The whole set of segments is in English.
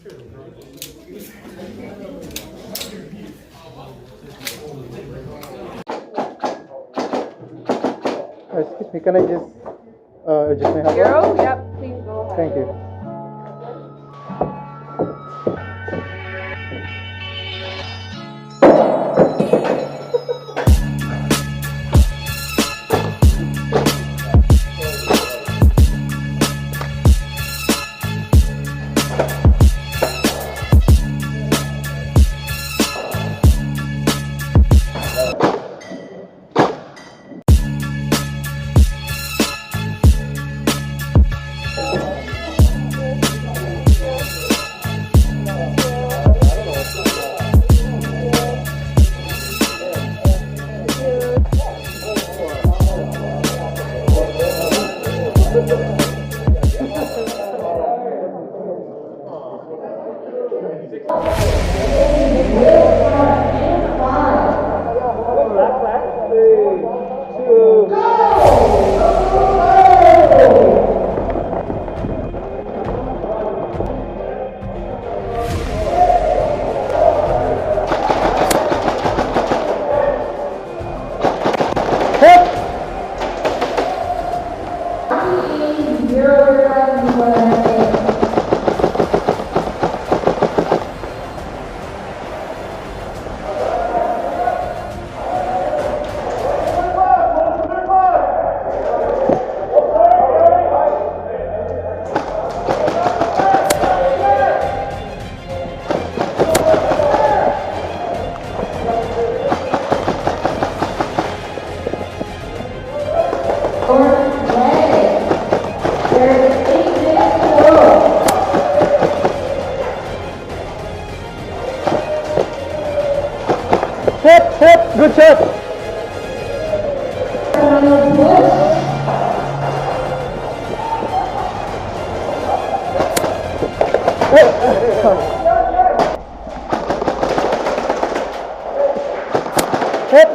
Excuse me, can I just adjust my Zero? hardware? Yep, please go ahead. Thank you. Hit, good shot. Hit. Hit.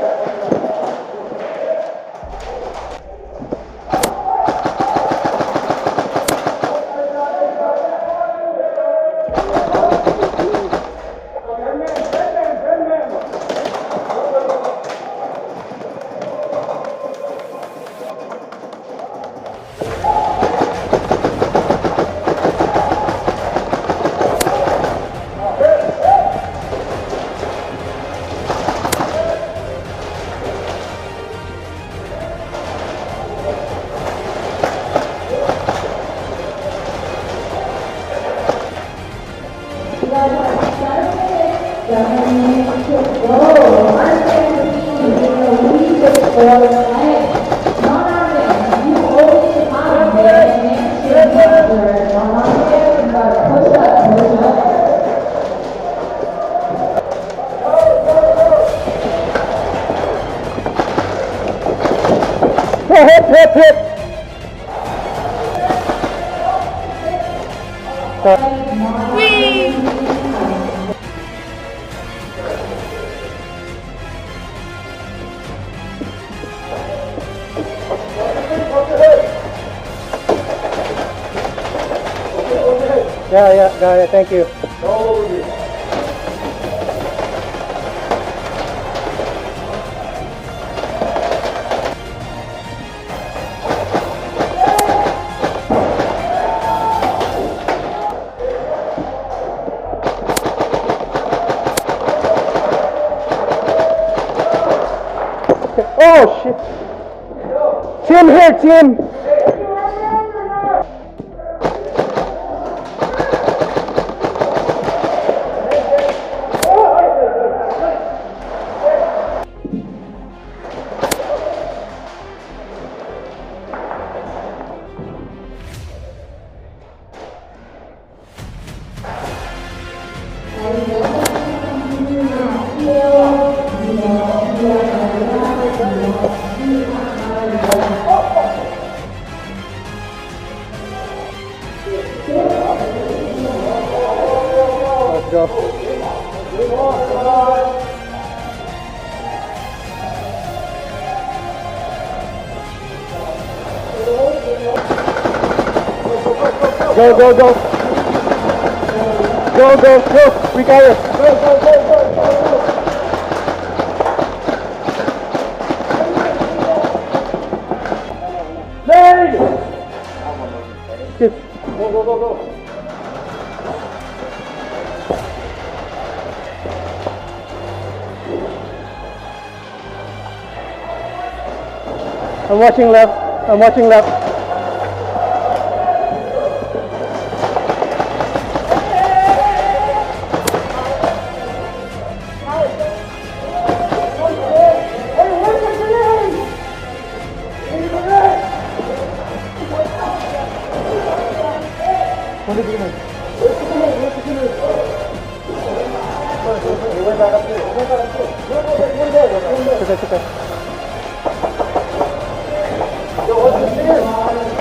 Yeah, got it. Thank you. Oh shit! Tim here, Tim! Let's go. Go. Go, go, go. We got it. Go, go, go, go, go, go. Play! Go, go, go, go. I'm watching left. I'm watching left.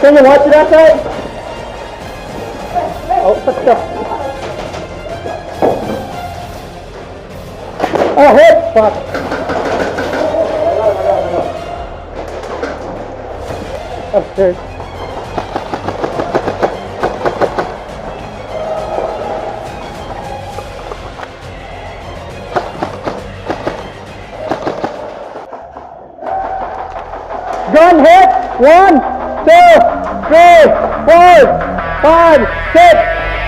Can you watch it outside? Oh, what the? Oh, hit! Fuck. Upstairs. Gun hit! 1, 2, 3, 4, 5, 6,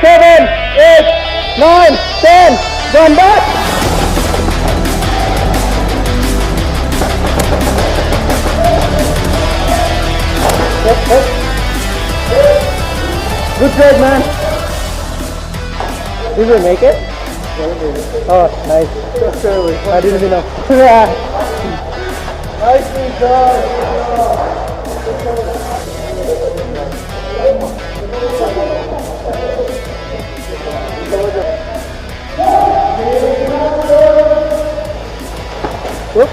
7, 8, 9, 10. Gun back! Hit. Good trade, man. Did you make it? Oh, nice. I didn't even know. Nicely done. Whoop.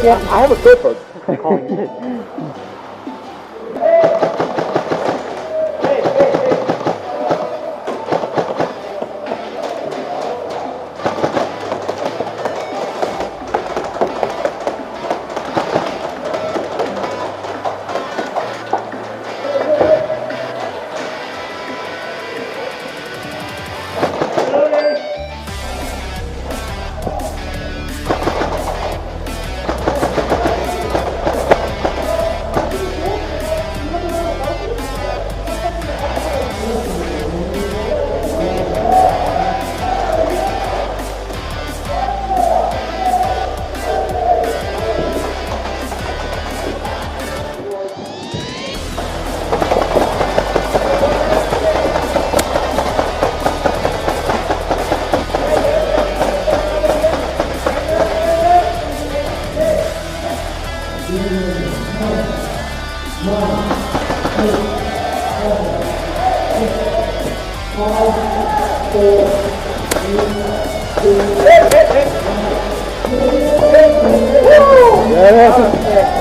Yeah. I have a clipper. Yeah.